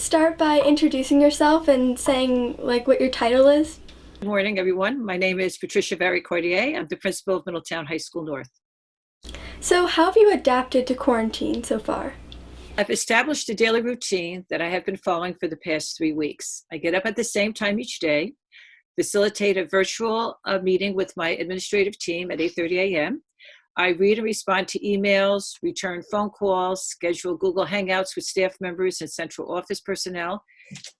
start by introducing yourself and saying what your title is? Good morning, everyone. My name is Patricia Cartier. I'm the principal of Middletown High School North. So how have you adapted to quarantine so far? I've established a daily routine that I have been following for the past 3 weeks. I get up at the same time each day, facilitate a virtual meeting with my administrative team at 8:30 a.m. I read and respond to emails, return phone calls, schedule Google Hangouts with staff members and central office personnel,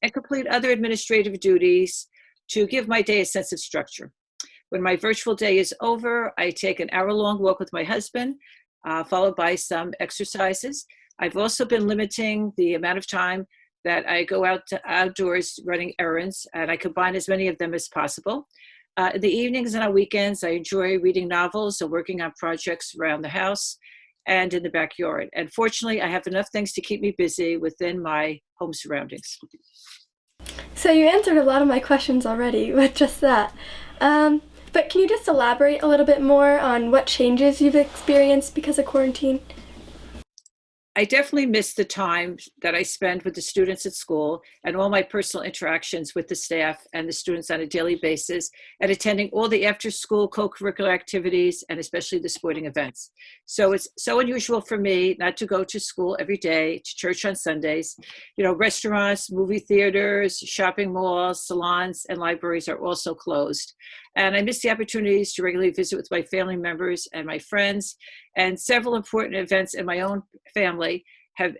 and complete other administrative duties to give my day a sense of structure. When my virtual day is over, I take an hour-long walk with my husband, followed by some exercises. I've also been limiting the amount of time that I go outdoors running errands, and I combine as many of them as possible. In the evenings and on weekends, I enjoy reading novels or working on projects around the house and in the backyard. And fortunately, I have enough things to keep me busy within my home surroundings. So you answered a lot of my questions already with just that. But can you just elaborate a little bit more on what changes you've experienced because of quarantine? I definitely miss the time that I spend with the students at school and all my personal interactions with the staff and the students on a daily basis, and attending all the after-school co-curricular activities and especially the sporting events. So it's so unusual for me not to go to school every day, to church on Sundays. Restaurants, movie theaters, shopping malls, salons, and libraries are also closed. And I miss the opportunities to regularly visit with my family members and my friends, and several important events in my own family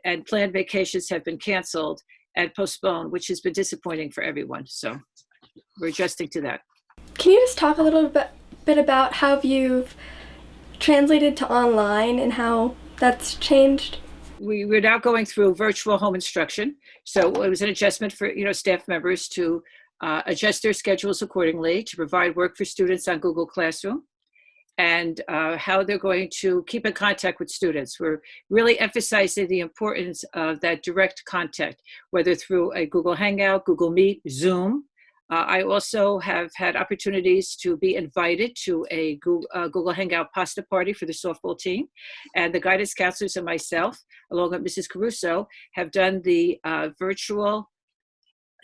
and planned vacations have been canceled and postponed, which has been disappointing for everyone. So we're adjusting to that. Can you just talk a little bit about how you've translated to online and how that's changed? We're now going through virtual home instruction. So it was an adjustment for staff members to adjust their schedules accordingly to provide work for students on Google Classroom, and how they're going to keep in contact with students. We're really emphasizing the importance of that direct contact, whether through a Google Hangout, Google Meet, Zoom. I also have had opportunities to be invited to a Google Hangout pasta party for the softball team. And the guidance counselors and myself, along with Mrs. Caruso, have done the virtual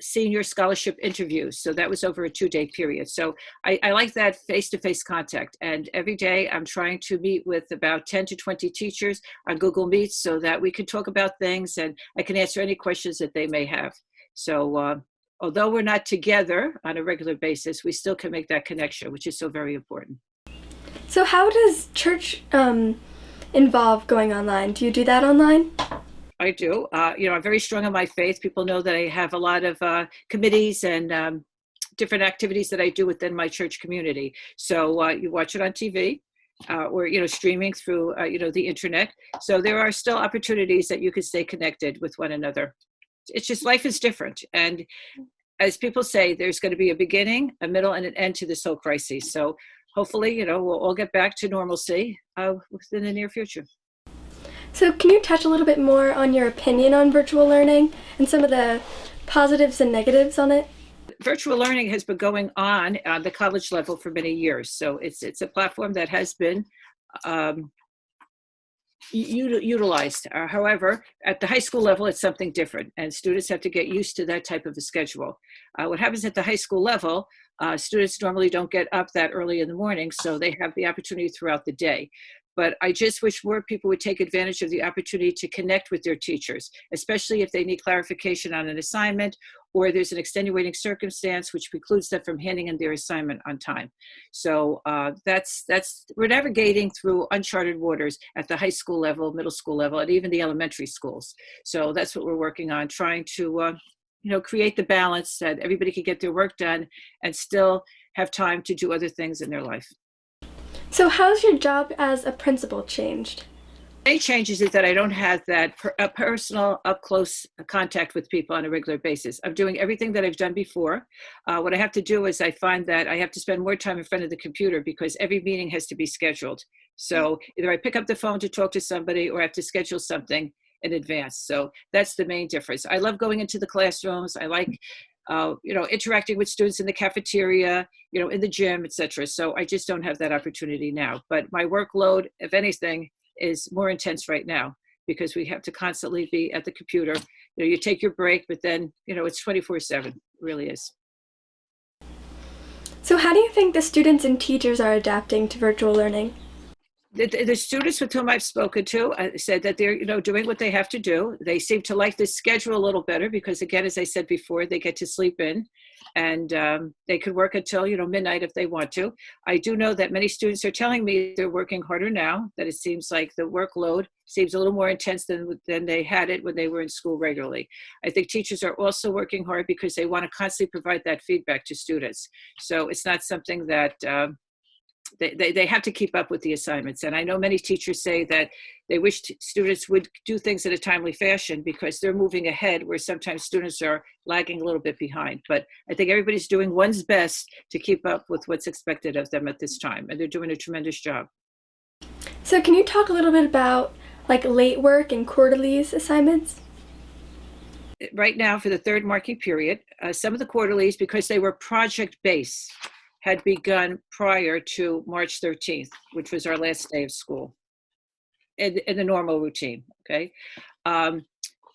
senior scholarship interviews. So that was over a 2-day period. So I like that face-to-face contact. And every day I'm trying to meet with about 10 to 20 teachers on Google Meets so that we can talk about things and I can answer any questions that they may have. So although we're not together on a regular basis, we still can make that connection, which is so very important. So how does church involve going online? Do you do that online? I do. I'm very strong on my faith. People know that I have a lot of committees and different activities that I do within my church community. So you watch it on TV or, streaming through, the internet. So there are still opportunities that you can stay connected with one another. It's just life is different. And as people say, there's going to be a beginning, a middle, and an end to this whole crisis. So hopefully, we'll all get back to normalcy within the near future. So can you touch a little bit more on your opinion on virtual learning and some of the positives and negatives on it? Virtual learning has been going on the college level for many years. So it's a platform that has been utilized. However, at the high school level, it's something different, and students have to get used to that type of a schedule. What happens at the high school level, students normally don't get up that early in the morning, so they have the opportunity throughout the day. But I just wish more people would take advantage of the opportunity to connect with their teachers, especially if they need clarification on an assignment or there's an extenuating circumstance which precludes them from handing in their assignment on time. So we're navigating through uncharted waters at the high school level, middle school level, and even the elementary schools. So that's what we're working on, trying to create the balance that everybody can get their work done and still have time to do other things in their life. So how's your job as a principal changed? Main changes is that I don't have that personal, up-close contact with people on a regular basis. I'm doing everything that I've done before. What I have to do is I find that I have to spend more time in front of the computer because every meeting has to be scheduled. So either I pick up the phone to talk to somebody or I have to schedule something in advance. So that's the main difference. I love going into the classrooms. I like interacting with students in the cafeteria, in the gym, etc. So I just don't have that opportunity now. But my workload, if anything, is more intense right now because we have to constantly be at the computer, you take your break, but then, it's 24/7, it really is. So how do you think the students and teachers are adapting to virtual learning? The students with whom I've spoken to said that they're, doing what they have to do. They seem to like the schedule a little better because, again, as I said before, they get to sleep in, and they could work until, midnight if they want to. I do know that many students are telling me they're working harder now, that it seems like the workload seems a little more intense than they had it when they were in school regularly. I think teachers are also working hard because they want to constantly provide that feedback to students. So it's not something that they have to keep up with the assignments. And I know many teachers say that they wish students would do things in a timely fashion because they're moving ahead where sometimes students are lagging a little bit behind. But I think everybody's doing one's best to keep up with what's expected of them at this time. And they're doing a tremendous job. So can you talk a little bit about like late work and quarterlies assignments? Right now for the third marking period, some of the quarterlies, because they were project-based, had begun prior to March 13th, which was our last day of school in the normal routine, okay?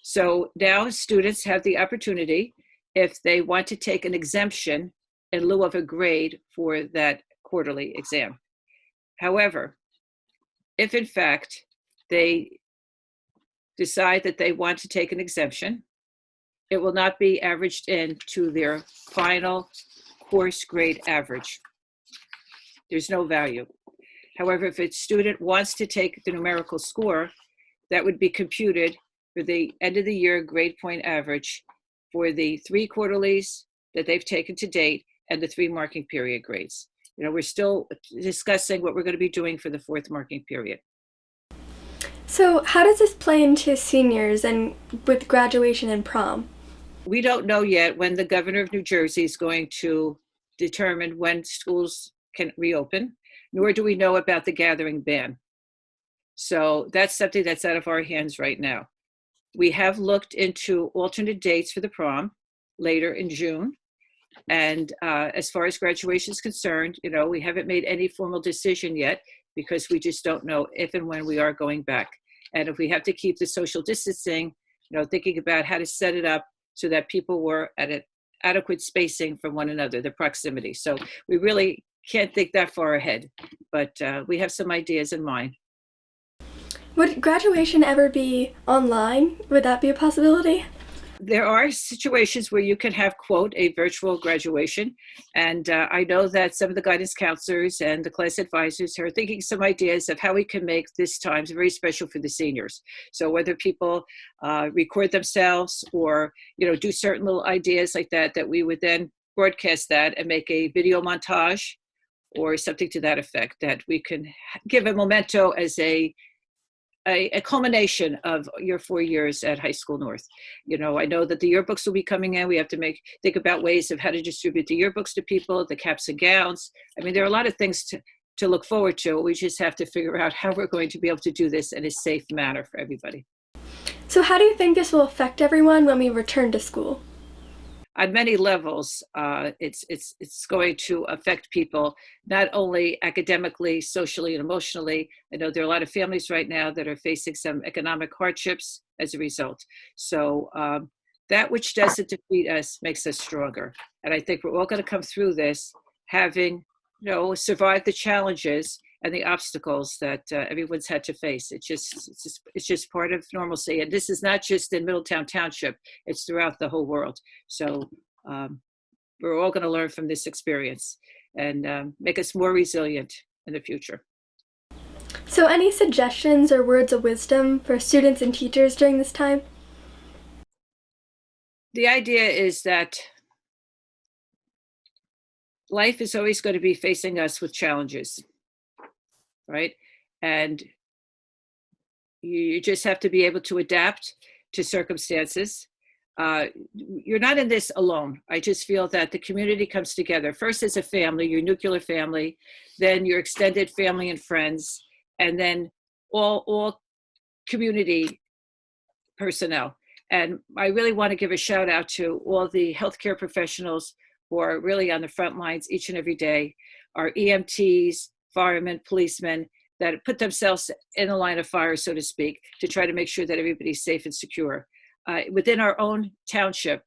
So now students have the opportunity, if they want to take an exemption in lieu of a grade for that quarterly exam. However, if in fact they decide that they want to take an exemption, it will not be averaged into their final course grade average. There's no value. However, if a student wants to take the numerical score, that would be computed for the end of the year grade point average for the 3 quarterlies that they've taken to date and the 3 marking period grades. We're still discussing what we're going to be doing for the 4th marking period. So how does this play into seniors and with graduation and prom? We don't know yet when the governor of New Jersey is going to determine when schools can reopen, nor do we know about the gathering ban. So that's something that's out of our hands right now. We have looked into alternate dates for the prom later in June. And as far as graduation is concerned, we haven't made any formal decision yet because we just don't know if and when we are going back. And if we have to keep the social distancing, thinking about how to set it up so that people were at an adequate spacing from one another, the proximity. So we really can't think that far ahead, but we have some ideas in mind. Would graduation ever be online? Would that be a possibility? There are situations where you can have, quote, a virtual graduation. And I know that some of the guidance counselors and the class advisors are thinking some ideas of how we can make this time very special for the seniors. So whether people record themselves or, do certain little ideas like that, that we would then broadcast that and make a video montage or something to that effect, that we can give a memento as a culmination of your 4 years at High School North. I know that the yearbooks will be coming in. We have to think about ways of how to distribute the yearbooks to people, the caps and gowns. I mean, there are a lot of things to look forward to. We just have to figure out how we're going to be able to do this in a safe manner for everybody. So how do you think this will affect everyone when we return to school? On many levels, it's going to affect people, not only academically, socially, and emotionally. I know there are a lot of families right now that are facing some economic hardships as a result. So that which doesn't defeat us makes us stronger. And I think we're all going to come through this having, survived the challenges and the obstacles that everyone's had to face. It's just part of normalcy. And this is not just in Middletown Township, it's throughout the whole world. So we're all gonna learn from this experience and make us more resilient in the future. So any suggestions or words of wisdom for students and teachers during this time? The idea is that life is always going to be facing us with challenges. Right? And you just have to be able to adapt to circumstances. You're not in this alone. I just feel that the community comes together, first as a family, your nuclear family, then your extended family and friends, and then all community personnel. And I really want to give a shout out to all the healthcare professionals who are really on the front lines each and every day, our EMTs, firemen, policemen that put themselves in the line of fire, so to speak, to try to make sure that everybody's safe and secure. within our own township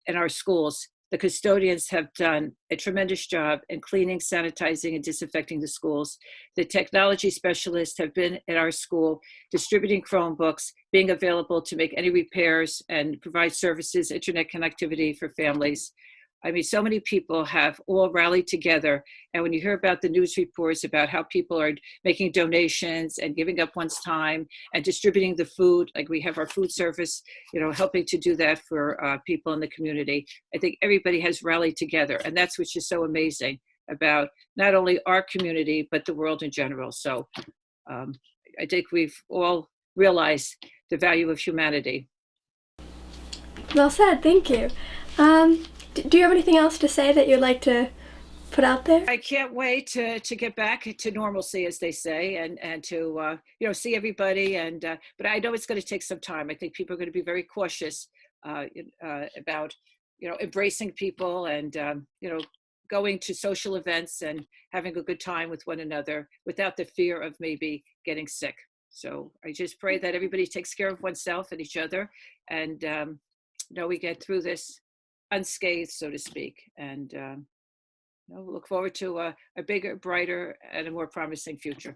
and our schools, the custodians have done a tremendous job in cleaning, sanitizing, and disinfecting the schools. The technology specialists have been at our school distributing Chromebooks, being available to make any repairs and provide services, internet connectivity for families. I mean, so many people have all rallied together. And when you hear about the news reports about how people are making donations and giving up one's time and distributing the food, like we have our food service, helping to do that for people in the community, I think everybody has rallied together. And that's what's just so amazing about not only our community, but the world in general. So I think we've all realized the value of humanity. Well said, thank you. Do you have anything else to say that you'd like to put out there? I can't wait to get back to normalcy, as they say, and to see everybody. And but I know it's going to take some time. I think people are going to be very cautious about embracing people and going to social events and having a good time with one another without the fear of maybe getting sick. So I just pray that everybody takes care of oneself and each other, and we get through this unscathed, so to speak, and look forward to a bigger, brighter, and a more promising future.